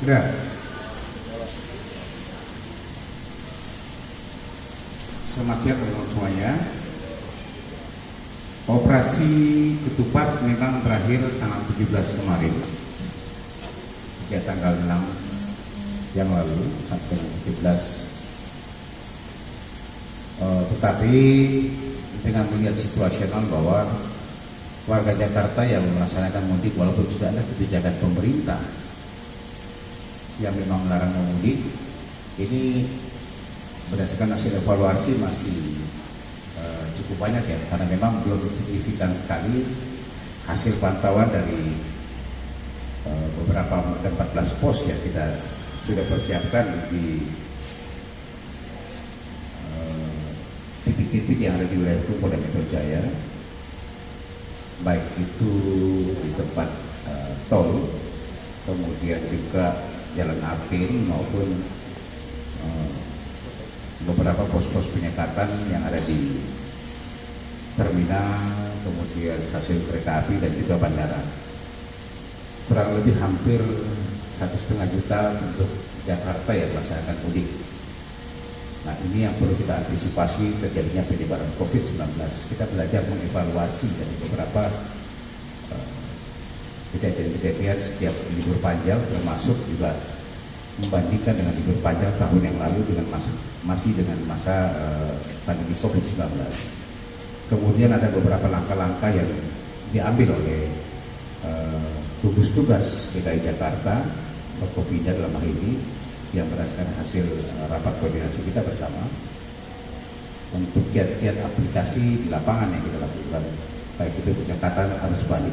Sudah. Selamat siang teman-teman semuanya. Operasi ketupat memang berakhir tanggal 17 kemarin. Sejak tanggal 6 yang lalu sampai 17. Tetapi dengan melihat situasional bahwa warga Jakarta yang melaksanakan mudik, walaupun sudah ada kebijakan pemerintah yang memang melarang memudik, ini berdasarkan hasil evaluasi masih cukup banyak ya, karena memang belum signifikan sekali hasil pantauan dari beberapa 14 pos yang kita sudah persiapkan di titik-titik yang ada di wilayah hukum Polda Metro Jaya, baik itu di tempat tol, kemudian juga jalan arteri maupun beberapa pos-pos penyekatan yang ada di terminal, kemudian stasiun kereta api dan juga bandara. Kurang lebih hampir 1,5 juta untuk Jakarta yang melaksanakan mudik. Nah, ini yang perlu kita antisipasi terjadinya penyebaran COVID-19. Kita belajar mengevaluasi dari beberapa kejadian-kejadian setiap libur panjang, termasuk juga membandingkan dengan libur panjang tahun yang lalu dengan masih dengan masa pandemi COVID-19. Kemudian ada beberapa langkah-langkah yang diambil oleh gugus tugas DKI Jakarta, Forkopimda dalam hal ini, yang berdasarkan hasil rapat koordinasi kita bersama untuk kiat-kiat aplikasi di lapangan yang kita lakukan, baik itu penyekatan arus balik.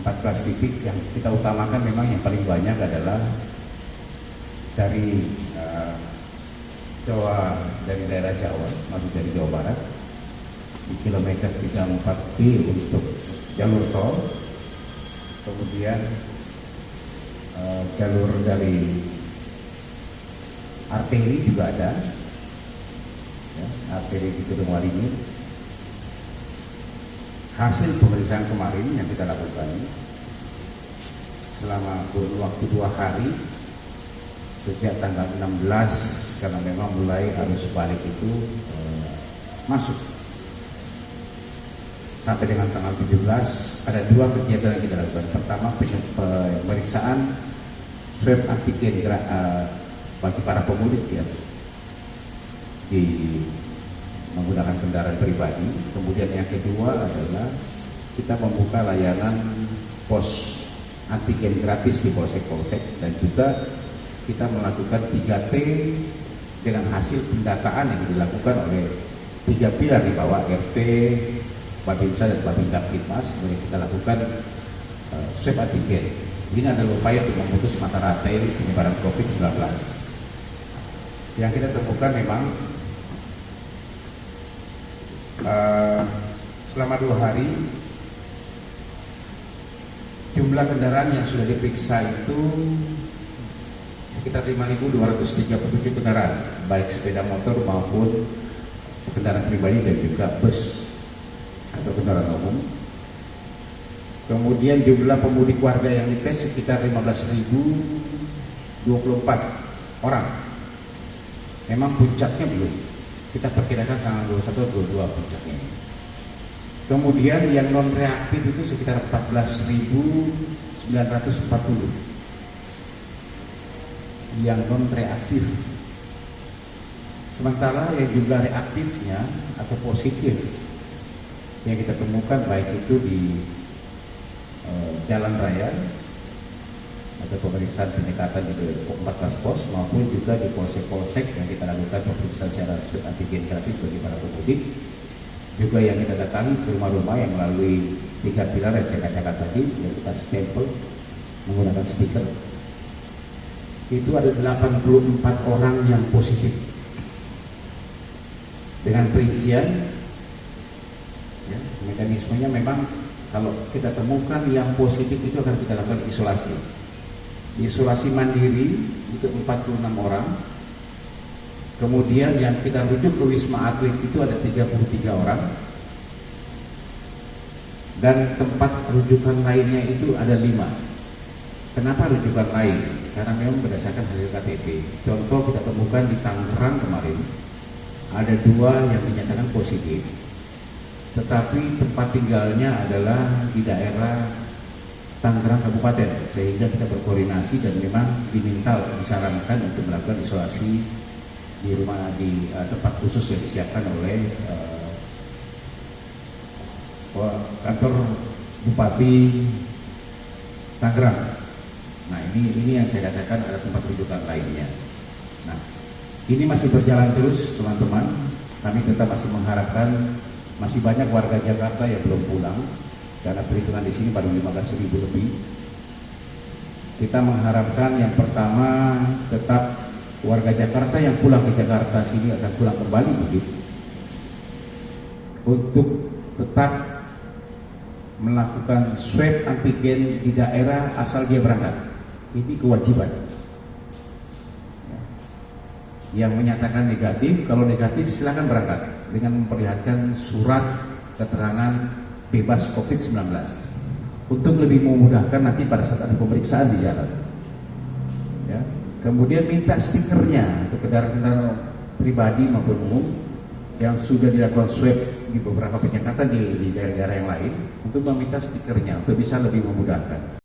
14 titik yang kita utamakan memang yang paling banyak adalah dari dari daerah Jawa, masuk dari Jawa Barat di kilometer 34B untuk jalur tol, kemudian jalur dari arteri juga ada ya, arteri di Kedung Waringin. Hasil pemeriksaan kemarin yang kita lakukan selama kurun waktu 2 hari sejak tanggal 16, karena memang mulai arus balik itu masuk sampai dengan tanggal 17, ada 2 kegiatan yang kita lakukan. Pertama, pemeriksaan swab antigen bagi para pemudik ya, menggunakan kendaraan pribadi. Kemudian yang kedua adalah kita membuka layanan pos antigen gratis di polsek-polsek, dan juga kita melakukan 3T dengan hasil pendataan yang dilakukan oleh 3 pilar di bawah RT, Babinsa dan Babinda Kitmas. Kemudian kita lakukan swab antigen. Ini adalah upaya untuk memutus mata rantai penyebaran COVID-19. Yang kita temukan memang selama 2 hari jumlah kendaraan yang sudah diperiksa itu sekitar 5.237 kendaraan, baik sepeda motor maupun kendaraan pribadi dan juga bus atau kendaraan umum. Kemudian jumlah pemudik warga yang dites sekitar 15.024 orang. Memang puncaknya belum, kita perkirakan tanggal 21 atau 22 puncaknya. Kemudian yang non reaktif itu sekitar 14.940 yang non reaktif. Sementara yang jumlah reaktifnya atau positif yang kita temukan baik itu di jalan raya atau pemeriksaan penyekatan di 14 pos maupun juga di polsek-polsek yang kita lakukan pemeriksaan secara antigen gratis bagi para pemudik, juga yang kita datangi ke rumah-rumah yang melalui 3 pilar yang saya katakan tadi, yang kita stempel menggunakan stiker. Itu ada 84 orang yang positif dengan perincian ya, mekanismenya memang kalau kita temukan yang positif itu akan kita lakukan isolasi mandiri untuk 46 orang. Kemudian yang kita rujuk ke Wisma Atlet itu ada 33 orang. Dan tempat rujukan lainnya itu ada 5. Kenapa rujukan lain? Karena memang berdasarkan hasil KTP. Contoh kita temukan di Tangerang kemarin ada 2 yang dinyatakan positif, tetapi tempat tinggalnya adalah di daerah Tangerang Kabupaten, sehingga kita berkoordinasi dan memang disarankan untuk melakukan isolasi di tempat khusus yang disiapkan oleh kantor Bupati Tangerang. Nah ini yang saya katakan ada tempat rujukan lainnya. Nah ini masih berjalan terus teman-teman. Kami tetap masih mengharapkan, masih banyak warga Jakarta yang belum pulang karena perhitungan di sini baru 15.000 lebih. Kita mengharapkan yang pertama tetap warga Jakarta yang pulang ke Jakarta sini akan pulang kembali begitu, untuk tetap melakukan swab antigen di daerah asal dia berangkat. Ini kewajiban. Yang menyatakan negatif, kalau negatif silakan berangkat dengan memperlihatkan surat keterangan bebas COVID-19 untuk lebih memudahkan nanti pada saat ada pemeriksaan di jalan. Ya. Kemudian minta stikernya untuk kendaraan pribadi maupun umum yang sudah dilakukan swab di beberapa penyekatan di daerah-daerah yang lain, untuk meminta stikernya untuk bisa lebih memudahkan.